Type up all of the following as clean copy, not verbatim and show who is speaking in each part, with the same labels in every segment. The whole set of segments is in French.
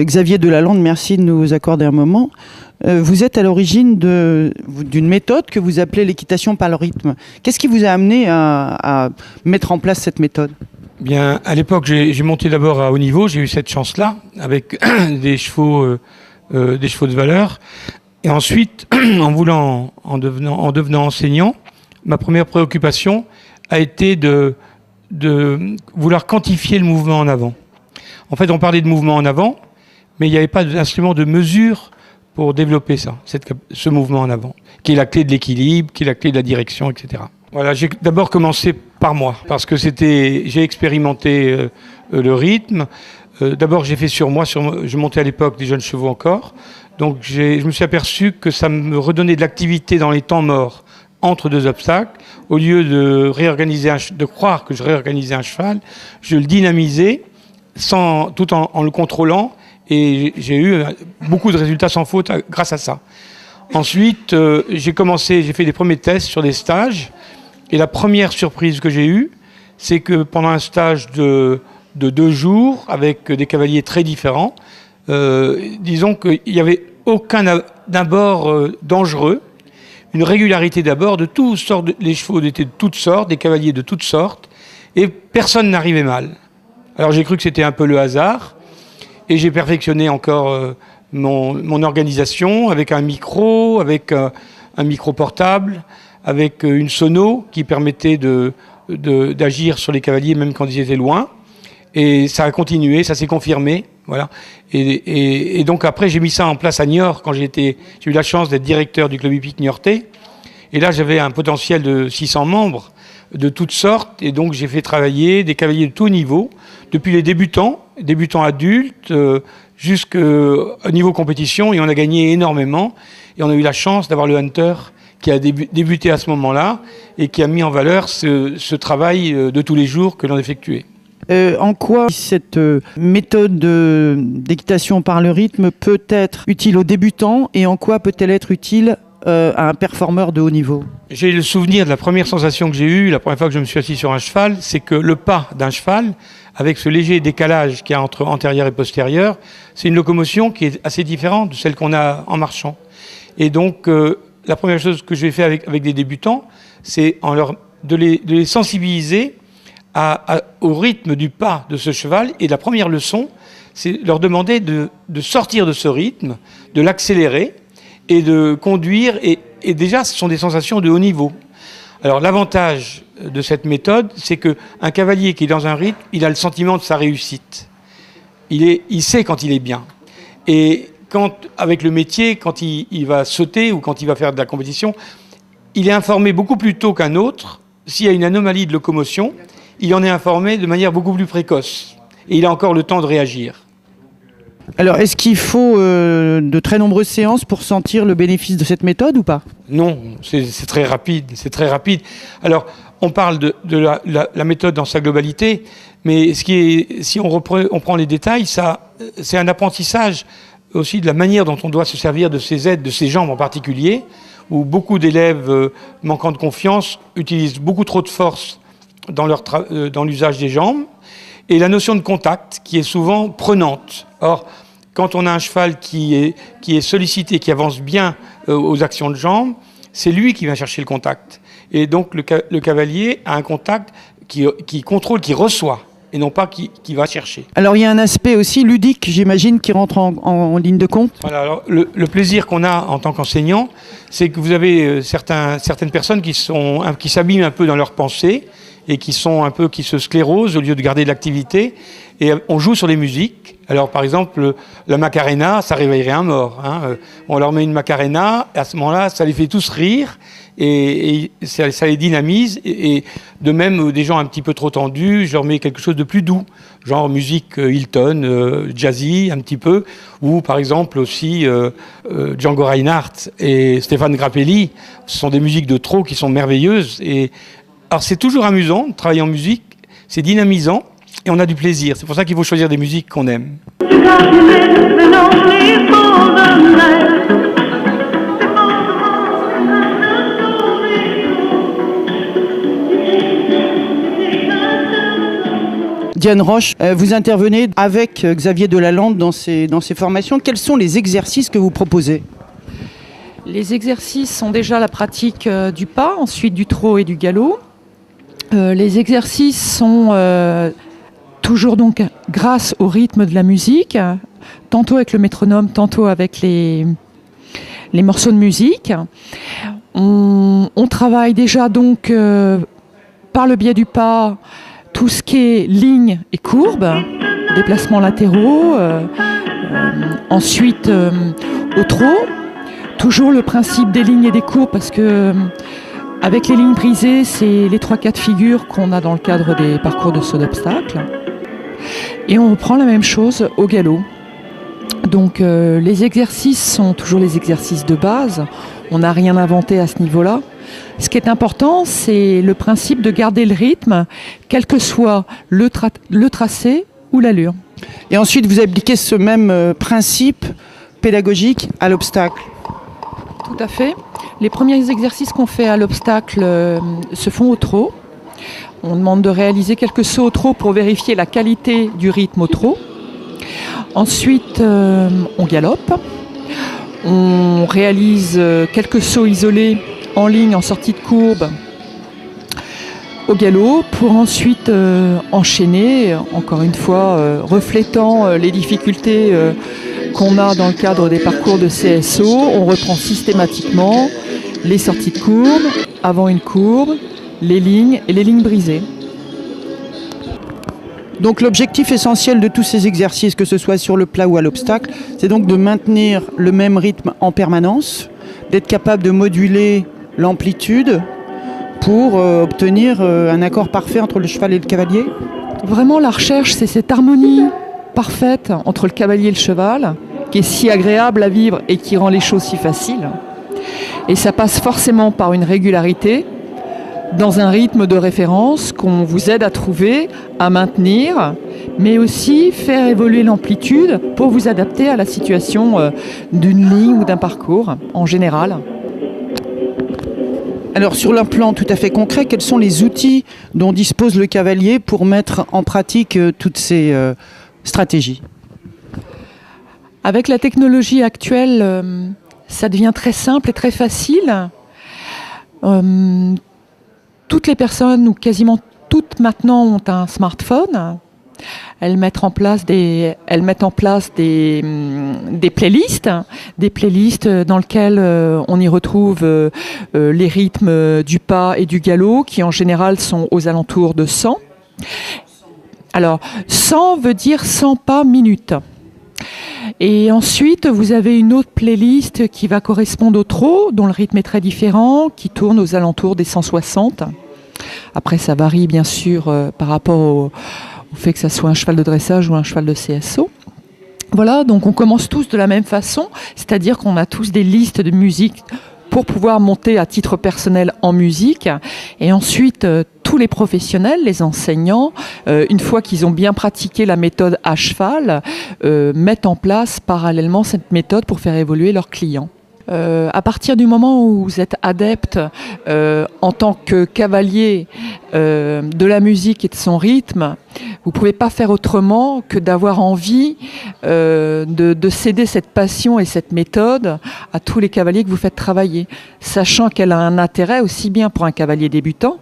Speaker 1: Xavier Delalande, merci de nous accorder un moment. Vous êtes à l'origine d'une méthode que vous appelez l'équitation par le rythme. Qu'est-ce qui vous a amené à mettre en place cette méthode ?
Speaker 2: Bien, à l'époque, j'ai monté d'abord à haut niveau. J'ai eu cette chance-là avec des chevaux de valeur. Et ensuite, en devenant enseignant, ma première préoccupation a été de vouloir quantifier le mouvement en avant. En fait, on parlait de mouvement en avant, mais il n'y avait pas d'instrument de mesure pour développer ce mouvement en avant, qui est la clé de l'équilibre, qui est la clé de la direction, etc. Voilà, j'ai d'abord commencé par moi, parce que j'ai expérimenté le rythme. D'abord, j'ai fait sur moi, je montais à l'époque des jeunes chevaux encore, donc je me suis aperçu que ça me redonnait de l'activité dans les temps morts, entre deux obstacles. Au lieu de croire que je réorganisais un cheval, je le dynamisais tout en le contrôlant, et j'ai eu beaucoup de résultats sans faute grâce à ça. Ensuite, j'ai fait des premiers tests sur des stages, et la première surprise que j'ai eue, c'est que pendant un stage de 2 jours, avec des cavaliers très différents, disons qu'il n'y avait aucun abord dangereux, une régularité d'abord de toutes sortes, les chevaux étaient de toutes sortes, des cavaliers de toutes sortes, et personne n'arrivait mal. Alors j'ai cru que c'était un peu le hasard, et j'ai perfectionné encore mon organisation avec un micro portable, avec une sono qui permettait d'agir sur les cavaliers même quand ils étaient loin. Et ça a continué, ça s'est confirmé, voilà. Et donc après, j'ai mis ça en place à Niort quand j'ai eu la chance d'être directeur du club hippique niortais. Et là, j'avais un potentiel de 600 membres de toutes sortes. Et donc, j'ai fait travailler des cavaliers de tout niveau, depuis les débutants adultes, jusqu'au niveau compétition. Et on a gagné énormément. Et on a eu la chance d'avoir le Hunter qui a débuté à ce moment-là et qui a mis en valeur ce travail de tous les jours que l'on effectuait.
Speaker 1: En quoi cette méthode d'équitation par le rythme peut être utile aux débutants et en quoi peut-elle être utile à un performeur de haut niveau ?
Speaker 2: J'ai le souvenir de la première sensation que j'ai eue, la première fois que je me suis assis sur un cheval, c'est que le pas d'un cheval, avec ce léger décalage qu'il y a entre antérieur et postérieur, c'est une locomotion qui est assez différente de celle qu'on a en marchant. Et donc, la première chose que je vais faire avec des débutants, c'est de les sensibiliser au rythme du pas de ce cheval. Et la première leçon, c'est leur demander de sortir de ce rythme, de l'accélérer et de conduire. Et déjà, ce sont des sensations de haut niveau. Alors l'avantage de cette méthode, c'est qu'un cavalier qui est dans un rythme, il a le sentiment de sa réussite. Il sait quand il est bien. Et avec le métier, quand il va sauter ou quand il va faire de la compétition, il est informé beaucoup plus tôt qu'un autre. S'il y a une anomalie de locomotion, il en est informé de manière beaucoup plus précoce. Et il a encore le temps de réagir.
Speaker 1: Alors, est-ce qu'il faut de très nombreuses séances pour sentir le bénéfice de cette méthode ou pas ?
Speaker 2: Non, c'est très rapide. C'est très rapide. Alors, on parle de la méthode dans sa globalité, mais si on prend les détails, c'est un apprentissage aussi de la manière dont on doit se servir de ses aides, de ses jambes en particulier, où beaucoup d'élèves manquant de confiance utilisent beaucoup trop de force dans l'usage des jambes, et la notion de contact qui est souvent prenante. Or, quand on a un cheval qui est sollicité, qui avance bien aux actions de jambes, c'est lui qui va chercher le contact. Et donc le cavalier a un contact qui contrôle, qui reçoit, et non pas qui va chercher.
Speaker 1: Alors il y a un aspect aussi ludique, j'imagine, qui rentre en ligne de compte.
Speaker 2: Voilà, alors, le plaisir qu'on a en tant qu'enseignant, c'est que vous avez certaines personnes qui s'abîment un peu dans leurs pensées, et qui se sclérosent au lieu de garder de l'activité. Et on joue sur les musiques. Alors, par exemple, la Macarena, ça réveillerait un mort. On leur met une Macarena, et à ce moment-là, ça les fait tous rire, et ça les dynamise. Et de même, des gens un petit peu trop tendus, je leur mets quelque chose de plus doux, genre musique Hilton, jazzy, un petit peu, ou par exemple aussi Django Reinhardt et Stéphane Grappelli. Ce sont des musiques de trot qui sont merveilleuses. Alors c'est toujours amusant de travailler en musique, c'est dynamisant et on a du plaisir. C'est pour ça qu'il faut choisir des musiques qu'on aime.
Speaker 1: Diane Roche, vous intervenez avec Xavier Delalande dans ces formations. Quels sont les exercices que vous proposez ?
Speaker 3: Les exercices sont déjà la pratique du pas, ensuite du trot et du galop. Les exercices sont toujours donc grâce au rythme de la musique, tantôt avec le métronome, tantôt avec les morceaux de musique. On travaille déjà donc par le biais du pas tout ce qui est ligne et courbe, déplacements latéraux, ensuite au trot, toujours le principe des lignes et des courbes parce que avec les lignes brisées, c'est les 3 cas de figure qu'on a dans le cadre des parcours de saut d'obstacles. Et on reprend la même chose au galop. Donc les exercices sont toujours les exercices de base. On n'a rien inventé à ce niveau-là. Ce qui est important, c'est le principe de garder le rythme, quel que soit le tracé ou l'allure.
Speaker 1: Et ensuite, vous appliquez ce même principe pédagogique à l'obstacle.
Speaker 3: Tout à fait. Les premiers exercices qu'on fait à l'obstacle se font au trot. On demande de réaliser quelques sauts au trot pour vérifier la qualité du rythme au trot. Ensuite, on galope. On réalise quelques sauts isolés en ligne, en sortie de courbe, au galop, pour ensuite enchaîner, encore une fois, reflétant les difficultés qu'on a dans le cadre des parcours de CSO. On reprend systématiquement les sorties de courbe, avant une courbe, les lignes et les lignes brisées.
Speaker 1: Donc l'objectif essentiel de tous ces exercices, que ce soit sur le plat ou à l'obstacle, c'est donc de maintenir le même rythme en permanence, d'être capable de moduler l'amplitude pour obtenir un accord parfait entre le cheval et le cavalier.
Speaker 3: Vraiment, la recherche, c'est cette harmonie parfaite entre le cavalier et le cheval, qui est si agréable à vivre et qui rend les choses si faciles. Et ça passe forcément par une régularité, dans un rythme de référence qu'on vous aide à trouver, à maintenir, mais aussi faire évoluer l'amplitude pour vous adapter à la situation d'une ligne ou d'un parcours en général.
Speaker 1: Alors sur un plan tout à fait concret, quels sont les outils dont dispose le cavalier pour mettre en pratique toutes ces stratégies ?
Speaker 3: Avec la technologie actuelle, ça devient très simple et très facile. Toutes les personnes, ou quasiment toutes maintenant, ont un smartphone. Elles mettent en place des playlists dans lesquelles on y retrouve les rythmes du pas et du galop, qui en général sont aux alentours de 100. Alors, 100 veut dire 100 pas minutes. Et ensuite, vous avez une autre playlist qui va correspondre au trot, dont le rythme est très différent, qui tourne aux alentours des 160. Après, ça varie bien sûr par rapport au fait que ça soit un cheval de dressage ou un cheval de CSO. Voilà, donc on commence tous de la même façon, c'est-à-dire qu'on a tous des listes de musique pour pouvoir monter à titre personnel en musique. Et ensuite, tous les professionnels, les enseignants, une fois qu'ils ont bien pratiqué la méthode à cheval, mettent en place parallèlement cette méthode pour faire évoluer leurs clients. À partir du moment où vous êtes adepte en tant que cavalier de la musique et de son rythme, vous ne pouvez pas faire autrement que d'avoir envie de céder cette passion et cette méthode à tous les cavaliers que vous faites travailler, sachant qu'elle a un intérêt aussi bien pour un cavalier débutant.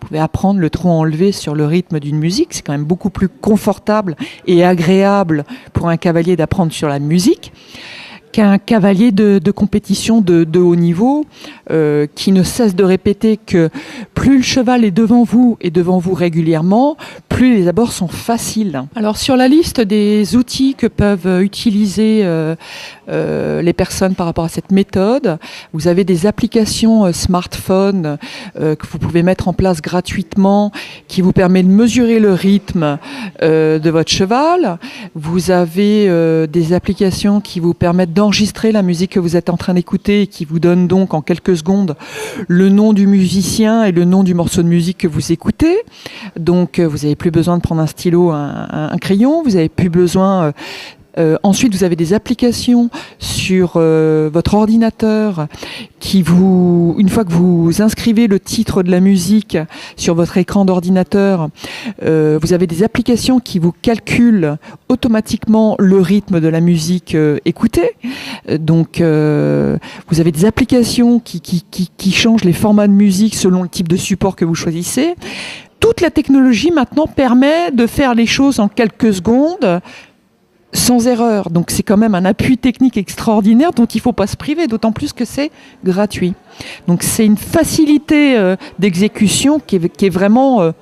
Speaker 3: Vous pouvez apprendre le trot enlevé sur le rythme d'une musique, c'est quand même beaucoup plus confortable et agréable pour un cavalier d'apprendre sur la musique qu'un cavalier de compétition de haut niveau qui ne cesse de répéter que plus le cheval est devant vous et devant vous régulièrement, plus les abords sont faciles. Alors sur la liste des outils que peuvent utiliser les personnes par rapport à cette méthode, vous avez des applications smartphone que vous pouvez mettre en place gratuitement qui vous permet de mesurer le rythme de votre cheval. Vous avez des applications qui vous permettent d'enregistrer la musique que vous êtes en train d'écouter et qui vous donnent donc en quelques secondes le nom du musicien et le nom du morceau de musique que vous écoutez. Donc vous n'avez plus besoin de prendre un stylo, un crayon, vous n'avez plus besoin Ensuite, vous avez des applications sur votre ordinateur qui une fois que vous inscrivez le titre de la musique sur votre écran d'ordinateur, vous avez des applications qui vous calculent automatiquement le rythme de la musique écoutée. Donc, vous avez des applications qui changent les formats de musique selon le type de support que vous choisissez. Toute la technologie maintenant permet de faire les choses en quelques secondes, sans erreur. Donc c'est quand même un appui technique extraordinaire dont il ne faut pas se priver, d'autant plus que c'est gratuit. Donc c'est une facilité d'exécution qui est vraiment... il ne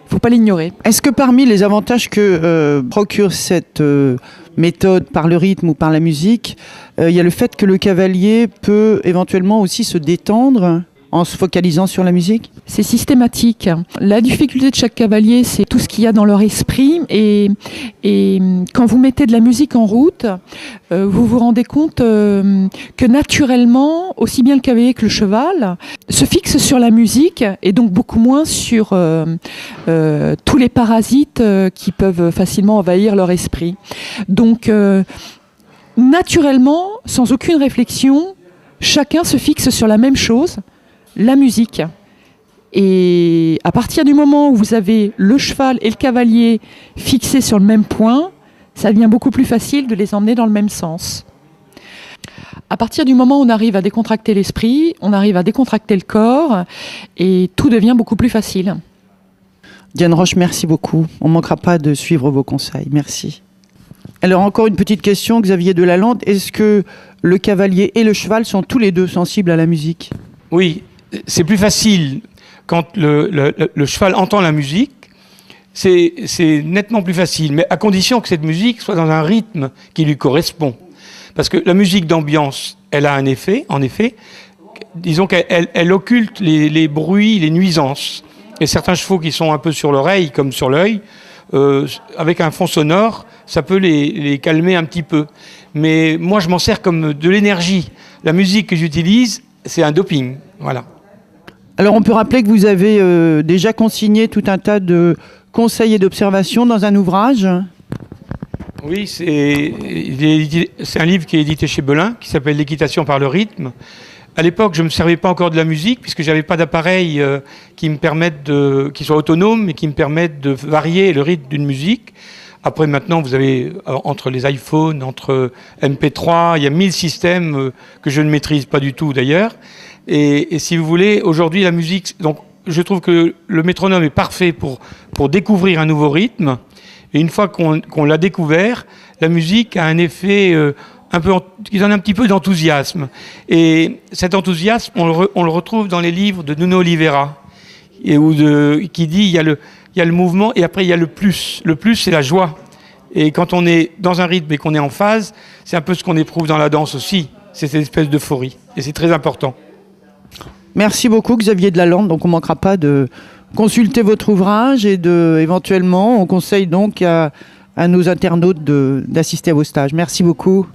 Speaker 3: faut pas l'ignorer.
Speaker 1: Est-ce que parmi les avantages que procure cette méthode par le rythme ou par la musique, il y a le fait que le cavalier peut éventuellement aussi se détendre en se focalisant sur la musique?
Speaker 3: C'est systématique. La difficulté de chaque cavalier, c'est tout ce qu'il y a dans leur esprit. Et quand vous mettez de la musique en route, vous vous rendez compte que naturellement, aussi bien le cavalier que le cheval se fixent sur la musique et donc beaucoup moins sur tous les parasites qui peuvent facilement envahir leur esprit. Donc, naturellement, sans aucune réflexion, chacun se fixe sur la même chose, la musique. Et à partir du moment où vous avez le cheval et le cavalier fixés sur le même point, ça devient beaucoup plus facile de les emmener dans le même sens. À partir du moment où on arrive à décontracter l'esprit, on arrive à décontracter le corps et tout devient beaucoup plus facile.
Speaker 1: Diane Roche, merci beaucoup. On ne manquera pas de suivre vos conseils. Merci. Alors encore une petite question, Xavier Delalande. Est-ce que le cavalier et le cheval sont tous les deux sensibles à la musique?
Speaker 2: Oui, c'est plus facile quand le cheval entend la musique. C'est nettement plus facile, mais à condition que cette musique soit dans un rythme qui lui correspond. Parce que la musique d'ambiance, elle a un effet, en effet, disons qu'elle occulte les bruits, les nuisances. Et certains chevaux qui sont un peu sur l'oreille, comme sur l'œil, avec un fond sonore, ça peut les calmer un petit peu. Mais moi, je m'en sers comme de l'énergie. La musique que j'utilise, c'est un doping, voilà.
Speaker 1: Alors on peut rappeler que vous avez déjà consigné tout un tas de conseils et d'observations dans un ouvrage.
Speaker 2: Oui, c'est un livre qui est édité chez Belin, qui s'appelle L'équitation par le rythme. À l'époque, je ne me servais pas encore de la musique, puisque je n'avais pas d'appareil qui soit autonome et qui me permette de varier le rythme d'une musique. Après, maintenant, vous avez, entre les iPhones, entre MP3, il y a 1000 systèmes que je ne maîtrise pas du tout d'ailleurs. Et si vous voulez, aujourd'hui, la musique... Donc, je trouve que le métronome est parfait pour découvrir un nouveau rythme. Et une fois qu'on l'a découvert, la musique a un effet qui donne un petit peu d'enthousiasme. Et cet enthousiasme, on le retrouve dans les livres de Nuno Oliveira, qui dit il y a le mouvement et après il y a le plus. Le plus, c'est la joie. Et quand on est dans un rythme et qu'on est en phase, c'est un peu ce qu'on éprouve dans la danse aussi. C'est cette espèce d'euphorie. Et c'est très important.
Speaker 1: Merci beaucoup Xavier Delalande. Donc on ne manquera pas de consulter votre ouvrage et éventuellement, on conseille donc à nos internautes d'assister à vos stages. Merci beaucoup.